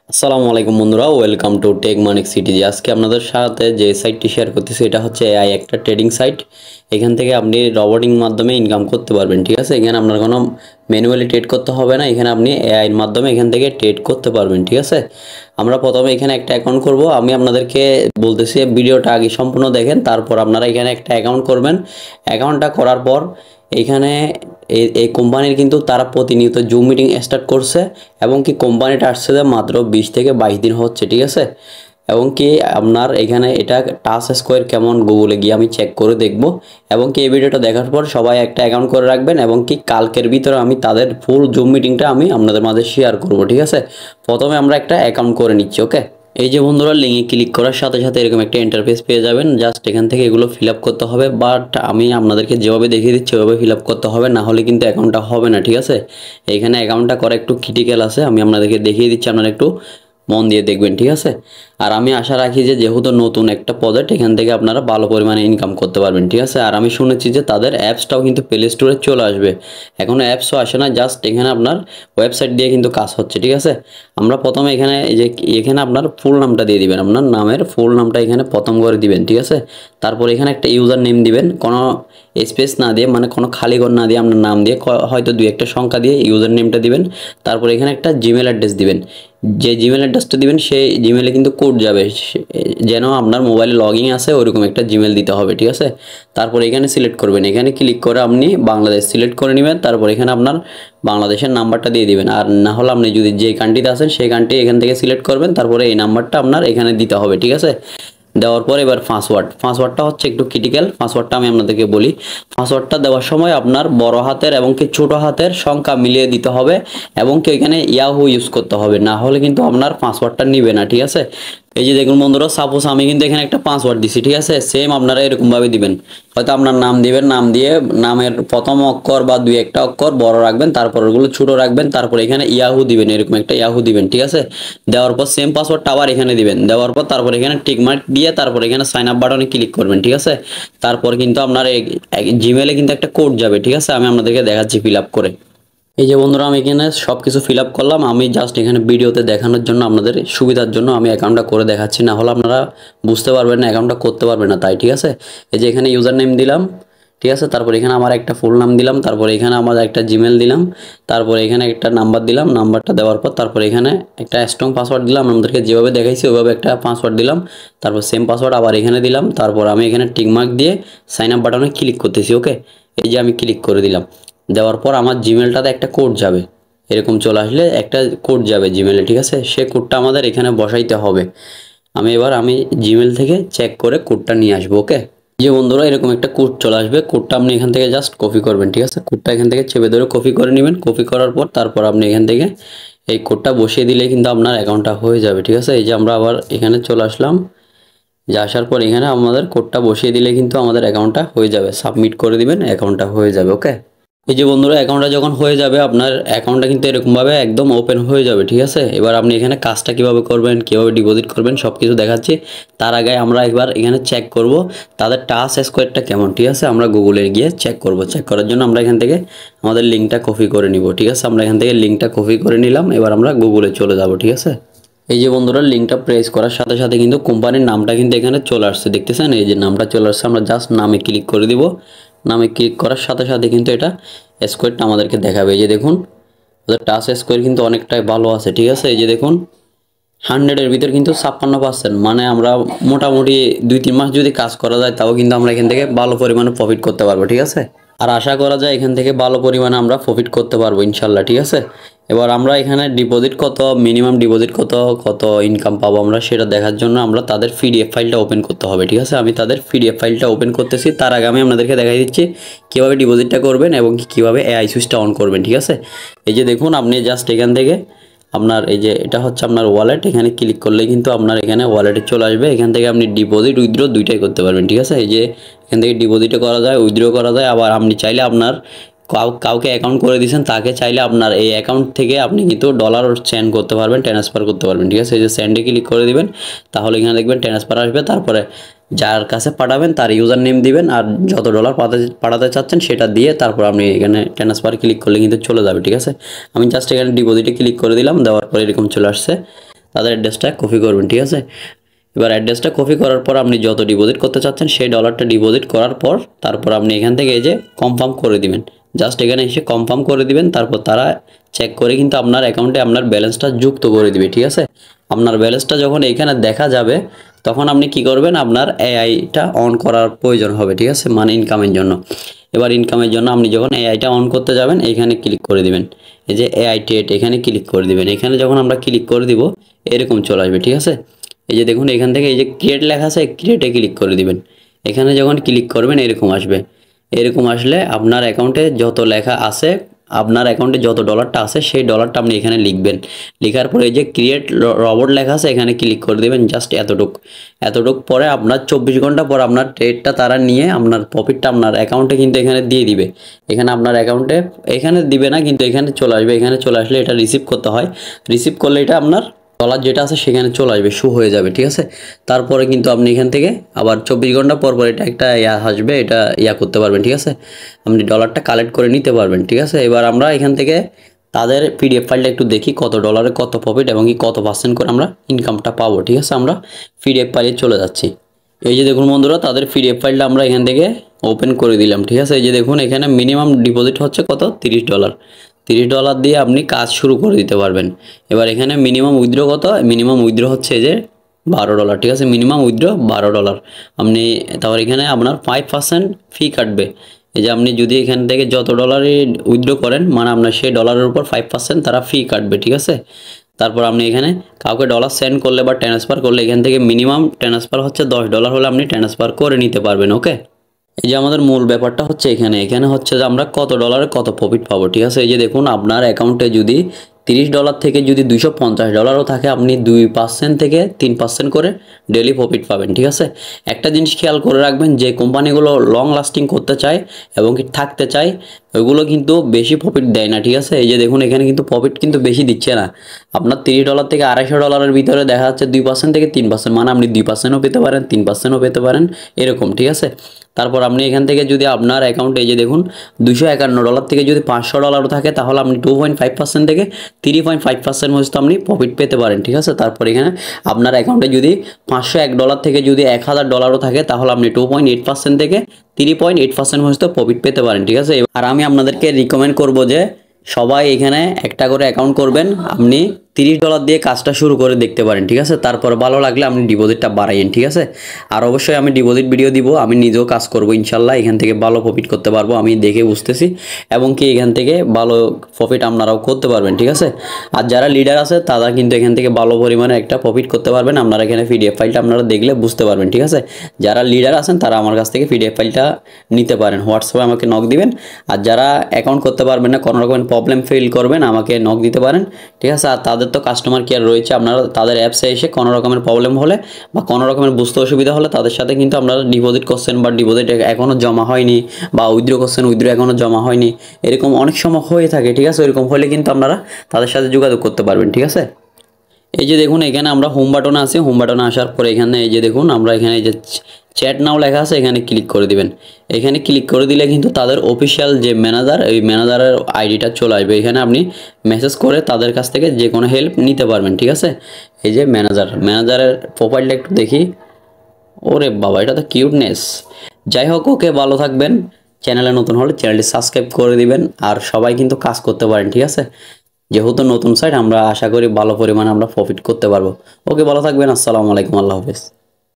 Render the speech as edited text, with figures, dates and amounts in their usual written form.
আসসালামু আলাইকুম বন্ধুরা, welcome to Tech Manik City. আজকে আপনাদের সাথে যে সাইটটি শেয়ার করতেছি এটা হচ্ছে এআই একটা ট্রেডিং সাইট। এখান থেকে আপনি রবোটিং মাধ্যমে ইনকাম করতে পারবেন, ঠিক আছে। এখানে আপনার কোনো ম্যানুয়ালি ট্রেড করতে হবে না, এখানে আপনি এআই এর মাধ্যমে এখান থেকে ট্রেড করতে পারবেন, ঠিক আছে। আমরা প্রথমে এখানে একটা অ্যাকাউন্ট করব। আমি আপনাদেরকে বলতেছি ভিডিওটা আগে সম্পূর্ণ দেখেন, তারপর আপনারা এখানে একটা অ্যাকাউন্ট করবেন। অ্যাকাউন্টটা করার পর এইখানে এই কোম্পানির কিন্তু তারা প্রতিনিয়ত জুম মিটিং স্টার্ট করছে এবং কি কোম্পানিটা আসছে যে মাত্র 20 থেকে 22 দিন হচ্ছে, ঠিক আছে। এবং কি আপনার এখানে এটা টাচ স্কোয়ার কেমন গুগলে গিয়ে আমি চেক করে দেখব। এবং কি এই ভিডিওটা দেখার পর সবাই একটা অ্যাকাউন্ট করে রাখবেন এবং কি কালকের ভিতরে আমি তাদের ফুল জুম মিটিংটা আমি আপনাদের মাঝে শেয়ার করব, ঠিক আছে। প্রথমে আমরা একটা অ্যাকাউন্ট করে নিচ্ছি, ওকে। এই যে বন্ধুরা, লিঙ্কে ক্লিক করার সাথে সাথে এরকম একটা ইন্টারফেস পেয়ে যাবেন। জাস্ট এখান থেকে এগুলো ফিল আপ করতে হবে, বাট আমি আপনাদেরকে যেভাবে দেখিয়ে দিচ্ছি ওইভাবে ফিল আপ করতে হবে, না হলে কিন্তু অ্যাকাউন্টটা হবে না, ঠিক আছে। এইখানে অ্যাকাউন্টটা করা একটু ক্রিটিক্যাল আছে, আমি আপনাদেরকে দেখিয়ে দিচ্ছি, আপনারা একটু মন দিয়ে দেখবেন, ঠিক আছে। আর আমি আশা রাখি যে যেহেতু নতুন একটা প্রজেক্ট, এখান থেকে আপনারা ভালো পরিমাণে ইনকাম করতে পারবেন, ঠিক আছে। আর আমি শুনেছি যে তাদের অ্যাপসটাও কিন্তু প্লে স্টোরে চলে আসবে। এখনও অ্যাপসও আসে না, জাস্ট এখানে আপনার ওয়েবসাইট দিয়ে কিন্তু কাজ হচ্ছে, ঠিক আছে। আমরা প্রথমে এখানে এই যে এখানে আপনার ফুল নামটা দিয়ে দিবেন, আপনার নামের ফুল নামটা এখানে প্রথম করে দিবেন, ঠিক আছে। তারপর এখানে একটা ইউজার নেম দিবেন, কোনো স্পেস না দিয়ে, মানে কোনো খালি ঘর না দিয়ে আপনার নাম দিয়ে হয়তো দুই একটা সংখ্যা দিয়ে ইউজার নেমটা দিবেন। তারপর এখানে একটা জিমেল অ্যাড্রেস দিবেন। যে জিমেল অ্যাড্রেসটা দিবেন সেই জিমেলে কিন্তু কোড যাবে, যেন আপনার মোবাইলে লগইন আছে ওইরকম একটা জিমেল দিতে হবে, ঠিক আছে। তারপর এখানে সিলেক্ট করবেন, এখানে ক্লিক করে আপনি বাংলাদেশ সিলেক্ট করে নেবেন। তারপর এখানে আপনার বাংলাদেশের নাম্বারটা দিয়ে দিবেন, আর না হলে আপনি যদি যে কান্ট্রিতে আছেন সেই কান্ট্রি এখান থেকে সিলেক্ট করবেন। তারপরে এই নাম্বারটা আপনার এখানে দিতে হবে, ঠিক আছে। দেওয়ার পর এবার পাসওয়ার্ডটা হচ্ছে একটু ক্রিটিক্যাল। পাসওয়ার্ডটা আমি আপনাদেরকে বলি। পাসওয়ার্ডটা দেওয়ার সময় আপনার বড় হাতের এবং কি ছোট হাতের সংখ্যা মিলিয়ে দিতে হবে এবং কি এখানে ইয়াহু ইউজ করতে হবে, না হলে কিন্তু আপনার পাসওয়ার্ডটা নিবে না, ঠিক আছে। এই যে দেখুন বন্ধুরা, সাপোজ আমি কিন্তু এখানে একটা পাসওয়ার্ড দিছি, ঠিক আছে। সেম আপনারা এরকমভাবে দিবেন। হয়তো আপনার নাম দিবেন, নাম দিয়ে নামের প্রথম অক্ষর বা দুই একটা অক্ষর বড় রাখবেন, তারপর ওগুলো ছোট রাখবেন। তারপর এখানে ইয়াহু দিবেন, এরকম একটা ইয়াহু দিবেন, ঠিক আছে। দেওয়ার পর সেম পাসওয়ার্ডটা আবার এখানে দিবেন। দেওয়ার পর তারপর এখানে টিকমার্ক দিয়ে তারপর এখানে সাইন আপ বাটনে ক্লিক করবেন, ঠিক আছে। তারপর কিন্তু আপনার জিমেলে কিন্তু একটা কোড যাবে, ঠিক আছে। আমি আপনাদেরকে দেখাচ্ছি ফিল আপ করে। এই যে বন্ধুরা, আমি এখানে সব কিছু ফিল আপ করলাম। আমি জাস্ট এখানে ভিডিওতে দেখানোর জন্য আপনাদের সুবিধার জন্য আমি অ্যাকাউন্টটা করে দেখাচ্ছি, না হলে আপনারা বুঝতে পারবেন না, অ্যাকাউন্টটা করতে পারবেন না, তাই, ঠিক আছে। এই যে এখানে ইউজার নেম দিলাম, ঠিক আছে। তারপর এখানে আমার একটা ফুল নাম দিলাম, তারপর এখানে আমার একটা জিমেল দিলাম, তারপর এখানে একটা নাম্বার দিলাম। নাম্বারটা দেওয়ার পর তারপর এখানে একটা স্ট্রং পাসওয়ার্ড দিলাম, আমাদেরকে যেভাবে দেখাইছি ওইভাবে একটা পাসওয়ার্ড দিলাম। তারপর সেম পাসওয়ার্ড আবার এখানে দিলাম। তারপর আমি এখানে টিকমার্ক দিয়ে সাইন আপ বাটনে ক্লিক করতেছি, ওকে। এই যে আমি ক্লিক করে দিলাম। দেওয়ার পর আমার জিমেলটাতে একটা কোড যাবে, এরকম চলে আসলে একটা কোড যাবে জিমেলে, ঠিক আছে। সে কোডটা আমাদের এখানে বসাইতে হবে। আমি জিমেল থেকে চেক করে কোডটা নিয়ে আসবো, ওকে। যে বন্ধুরা, এরকম একটা কোড চলে আসবে। কোডটা আপনি এখান থেকে জাস্ট কপি করবেন, ঠিক আছে। কোডটা এখান থেকে চেপে ধরে কপি করে নেবেন। কপি করার পর তারপর আপনি এখান থেকে এই কোডটা বসিয়ে দিলে কিন্তু আপনার অ্যাকাউন্টটা হয়ে যাবে, ঠিক আছে। এই যে আমরা আবার এখানে চলে আসলাম। যে আসার পর এখানে আমাদের কোডটা বসিয়ে দিলে কিন্তু আমাদের অ্যাকাউন্টটা হয়ে যাবে। সাবমিট করে দিবেন, অ্যাকাউন্টটা হয়ে যাবে, ওকে। এই যে বন্ধুরা, অ্যাকাউন্টটা যখন হয়ে যাবে আপনার অ্যাকাউন্টটা কিন্তু এরকমভাবে একদম ওপেন হয়ে যাবে, ঠিক আছে। এবার আপনি এখানে কাজটা কিভাবে করবেন, কিভাবে ডিপোজিট করবেন সব কিছু দেখাচ্ছি। তার আগে আমরা একবার এখানে চেক করব তাদের টাচ স্কোয়ারটা কেমন, ঠিক আছে। আমরা গুগলে গিয়ে চেক করব। চেক করার জন্য আমরা এখান থেকে আমাদের লিঙ্কটা কপি করে নিব, ঠিক আছে। আমরা এখান থেকে লিঙ্কটা কপি করে নিলাম। এবার আমরা গুগলে চলে যাব, ঠিক আছে। এই যে বন্ধুরা, লিঙ্কটা প্রেস করার সাথে সাথে কিন্তু কোম্পানির নামটা কিন্তু এখানে চলে আসছে, দেখতেছেন। এই যে নামটা চলে আসছে, আমরা জাস্ট নামে ক্লিক করে দিব। নামে ক্লিক করার সাথে সাথে কিন্তু এটা স্কোয়ারটা আমাদেরকে দেখাবে। এই যে দেখুন, ওদের টাচ স্কোয়ার কিন্তু অনেকটাই ভালো আছে, ঠিক আছে। এই যে দেখুন, 100-এর ভিতর কিন্তু 56%, মানে আমরা মোটামুটি 2-3 মাস যদি কাজ করা যায় তাও কিন্তু আমরা এখান থেকে ভালো পরিমাণে প্রফিট করতে পারবো, ঠিক আছে। আর আশা করা যায় এখান থেকে ভালো পরিমাণে আমরা প্রফিট করতে পারবো ইনশাল্লাহ, ঠিক আছে। এবার আমরা এখানে ডিপোজিট কত, মিনিমাম ডিপোজিট কত, কত ইনকাম পাবো আমরা সেটা দেখার জন্য আমরা তাদের পিডিএফ ফাইলটা ওপেন করতে হবে, ঠিক আছে। আমি তাদের পিডিএফ ফাইলটা ওপেন করতেছি। তার আগে আমি আপনাদেরকে দেখাই দিচ্ছি কীভাবে ডিপোজিটটা করবেন এবং কীভাবে এআই সুইচটা অন করবেন, ঠিক আছে। এই যে দেখুন, আপনি জাস্ট এখান থেকে আপনার এই যে এটা হচ্ছে আপনার ওয়ালেট, এখানে ক্লিক করলে কিন্তু আপনার এখানে ওয়ালেটে চলে আসবে। এখান থেকে আপনি ডিপোজিট উইথড্র দুইটাই করতে পারবেন, ঠিক আছে। এই যে এখান থেকে ডিপোজিটও করা যায়, উইথড্র করা যায়। আবার আপনি চাইলে আপনার কাউকে অ্যাকাউন্ট করে দিয়েছেন, তাকে চাইলে আপনার এই অ্যাকাউন্ট থেকে আপনি কিন্তু ডলার সেন্ড করতে পারবেন, ট্রান্সফার করতে পারবেন, ঠিক আছে। এই যে সেন্ডে ক্লিক করে দিবেন, তাহলে এখানে দেখবেন ট্রান্সফার আসবে। তারপরে যার কাছে পাঠাবেন তার ইউজার নেম দিবেন, আর যত ডলার পাঠাতে চাচ্ছেন সেটা দিয়ে তারপর আপনি এখানে ট্রান্সফার ক্লিক করলে কিন্তু চলে যাবে, ঠিক আছে। আমি জাস্ট এখানে ডিপোজিটে ক্লিক করে দিলাম। দেওয়ার পরে এরকম চলে আসছে। তাদের অ্যাড্রেসটা কপি করবেন, ঠিক আছে। এবার অ্যাড্রেসটা কপি করার পর আপনি যত ডিপোজিট করতে চাচ্ছেন সেই ডলারটা ডিপোজিট করার পর তারপর আপনি এখান থেকে এই যে কনফার্ম করে দিবেন, জাস্ট এখানে এসে কনফার্ম করে দিবেন। তারপর তারা চেক করে কিন্তু আপনার অ্যাকাউন্টে আপনার ব্যালেন্সটা যুক্ত করে দিবে, ঠিক আছে। আপনার ব্যালেন্সটা যখন এখানে দেখা যাবে তখন আপনি কি করবেন, আপনার এআইটা অন করার প্রয়োজন হবে, ঠিক আছে, মানে ইনকামের জন্য। এবার ইনকামের জন্য আপনি যখন এআইটা অন করতে যাবেন এখানে ক্লিক করে দিবেন, এই যে এআই টেট এখানে ক্লিক করে দিবেন। এখানে যখন আমরা ক্লিক করে দিব এরকম চলে আসবে, ঠিক আছে। এই যে দেখুন এখান থেকে এই যে ক্রিয়েট লেখা আছে, ক্রিয়েটে ক্লিক করে দিবেন। এখানে যখন ক্লিক করবেন এরকম আসবে। এরকম আসলে আপনার অ্যাকাউন্টে যত লেখা আছে, আপনার অ্যাকাউন্টে যত ডলারটা আছে সেই ডলারটা আপনি এখানে লিখবেন। লেখার পরে এই যে ক্রিয়েট রবট লেখা আছে এখানে ক্লিক করে দেবেন, জাস্ট এতটুক পরে আপনার 24 ঘন্টা পর আপনার ট্রেডটা তারা নিয়ে আপনার প্রফিটটা আপনার অ্যাকাউন্টে কিন্তু এখানে দিয়ে দিবে। এখানে আপনার অ্যাকাউন্টে এখানে দিবে না, কিন্তু এখানে চলে আসবে। এখানে চলে আসলে এটা রিসিভ করতে হয়, রিসিভ করলে এটা আপনার ডলার যেটা আছে সেখানে চলে আসবে, শো হয়ে যাবে, ঠিক আছে। তারপরে কিন্তু আপনি এখান থেকে আবার 24 ঘন্টা পর পর এটা একটা আসবে, এটা করতে পারবেন, ঠিক আছে। আপনি ডলারটা কালেক্ট করে নিতে পারবেন, ঠিক আছে। এবার আমরা এখান থেকে তাদের পিডিএফ ফাইলটা একটু দেখি কত ডলারে কত প্রফিট এবং কি কত পার্সেন্ট করে আমরা ইনকামটা পাবো, ঠিক আছে। আমরা পিডিএফ ফাইলে চলে যাচ্ছি। এই যে দেখুন বন্ধুরা, তাদের পিডিএফ ফাইলটা আমরা এখান থেকে ওপেন করে দিলাম, ঠিক আছে। এই যে দেখুন এখানে মিনিমাম ডিপোজিট হচ্ছে কত, $30। $30 দিয়ে আপনি কাজ শুরু করে দিতে পারবেন। এবার এখানে মিনিমাম উইথড্র কত, মিনিমাম উইথড্র হচ্ছে যে $12, ঠিক আছে। মিনিমাম উইথড্র $12 আপনি, তারপর এখানে আপনার 5% ফি কাটবে। এই যে আপনি যদি এখান থেকে যত ডলারই উইথড্র করেন মানে আপনার সেই ডলারের উপর 5% তারা ফি কাটবে, ঠিক আছে। তারপর আপনি এখানে কাউকে ডলার সেন্ড করলে বা ট্রান্সফার করলে এখান থেকে মিনিমাম ট্রান্সফার হচ্ছে $10 হলে আপনি ট্রান্সফার করে নিতে পারবেন, ওকে। এই যে আমাদের মূল ব্যাপারটা হচ্ছে এখানে হচ্ছে যে আমরা কত ডলারে কত প্রফিট পাবো, ঠিক আছে। এই যে দেখুন আপনার অ্যাকাউন্টে যদি $30 থেকে যদি $250 থাকে আপনি 2% থেকে 3% করে ডেলি প্রফিট পাবেন, ঠিক আছে। একটা জিনিস খেয়াল করে রাখবেন, যে কোম্পানিগুলো লং লাস্টিং করতে চায় এবং কি থাকতে চায় ওইগুলো কিন্তু বেশি প্রফিট দেয় না, ঠিক আছে। এই যে দেখুন এখানে কিন্তু প্রফিট কিন্তু বেশি দিচ্ছে না। আপনার $30 থেকে $250 ভিতরে দেখা যাচ্ছে 2% থেকে 3%, মানে আপনি 2%ও পেতে পারেন, 3%ও পেতে পারেন, এরকম, ঠিক আছে। তারপর আপনি এখান থেকে যদি আপনার অ্যাকাউন্টে এই যে দেখুন $251 থেকে যদি $500 থাকে তাহলে আপনি 2.5% থেকে 3.5% পর্যন্ত আপনি প্রফিট পেতে পারেন, ঠিক আছে। তারপর এখানে আপনার অ্যাকাউন্টে যদি $501 থেকে যদি $1000 থাকে তাহলে আপনি 2.8% থেকে 3.8% পর্যন্ত প্রফিট পেতে পারেন, ঠিক আছে। আর আমি আপনাদেরকে রিকমেন্ড করব যে সবাই এখানে একটা করে অ্যাকাউন্ট করবেন, আপনি $30 দিয়ে কাজটা শুরু করে দেখতে পারেন, ঠিক আছে। তারপর ভালো লাগলে আপনি ডিপোজিটটা বাড়াইন, ঠিক আছে। আর অবশ্যই আমি ডিপোজিট ভিডিও দিব, আমি নিজেও কাজ করব ইনশাল্লাহ, এখান থেকে ভালো প্রফিট করতে পারবো আমি দেখে বুঝতেছি, এবং কি এখান থেকে ভালো প্রফিট আপনারাও করতে পারবেন, ঠিক আছে। আর যারা লিডার আছে তারা কিন্তু এখান থেকে ভালো পরিমাণে একটা প্রফিট করতে পারবেন। আপনারা এখানে পিডিএফ ফাইলটা আপনারা দেখলে বুঝতে পারবেন, ঠিক আছে। যারা লিডার আছেন তারা আমার কাছ থেকে পিডিএফ ফাইলটা নিতে পারেন, হোয়াটসঅ্যাপে আমাকে নক দিবেন। আর যারা অ্যাকাউন্ট করতে পারবেন না, কোনো রকমের প্রবলেম ফিল করবেন, আমাকে নক দিতে পারেন, ঠিক আছে। আর তাদের তো কাস্টমার কেয়ার রয়েছে, আপনারা তাদের অ্যাপসে এসে কোনো রকমের প্রবলেম হলে বা কোনো রকমের বুঝতে অসুবিধা হলে তাদের সাথে কিন্তু আপনারা ডিপোজিট করছেন বা ডিপোজিট এখনও জমা হয়নি বা উইথড্র করছেন, উইথড্র এখনও জমা হয়নি, এরকম অনেক সময় হয়ে থাকে, ঠিক আছে। এরকম হলে কিন্তু আপনারা তাদের সাথে যোগাযোগ করতে পারবেন, ঠিক আছে। এই যে দেখুন এখানে আমরা হোম বাটনে আছি, হোম বাটনে আসার পরে এখানে এই যে দেখুন আমরা এখানে এই যে চ্যাট নাও লেখা আছে এখানে ক্লিক করে দিবেন। এখানে ক্লিক করে দিলে কিন্তু তাদের অফিসিয়াল যে ম্যানেজার, এই ম্যানেজারের আইডিটা চলে আসবে। এখানে আপনি মেসেজ করে তাদের কাছ থেকে যে কোনো হেল্প নিতে পারবেন, ঠিক আছে। এই যে ম্যানেজারের প্রোফাইলটা একটু দেখি, ওরে বাবা এটা তো কিউটনেস। যাই হোক, ওকে, ভালো থাকবেন। চ্যানেলে নতুন হলে চ্যানেলটি সাবস্ক্রাইব করে দিবেন। আর সবাই কিন্তু কাজ করতে পারেন, ঠিক আছে। যেহেতু নতুন সাইট, আমরা আশা করি ভালো পরিমাণে আমরা প্রফিট করতে পারবো। ওকে, ভালো থাকবেন। আসসালামু আলাইকুম, আল্লাহ হাফেজ।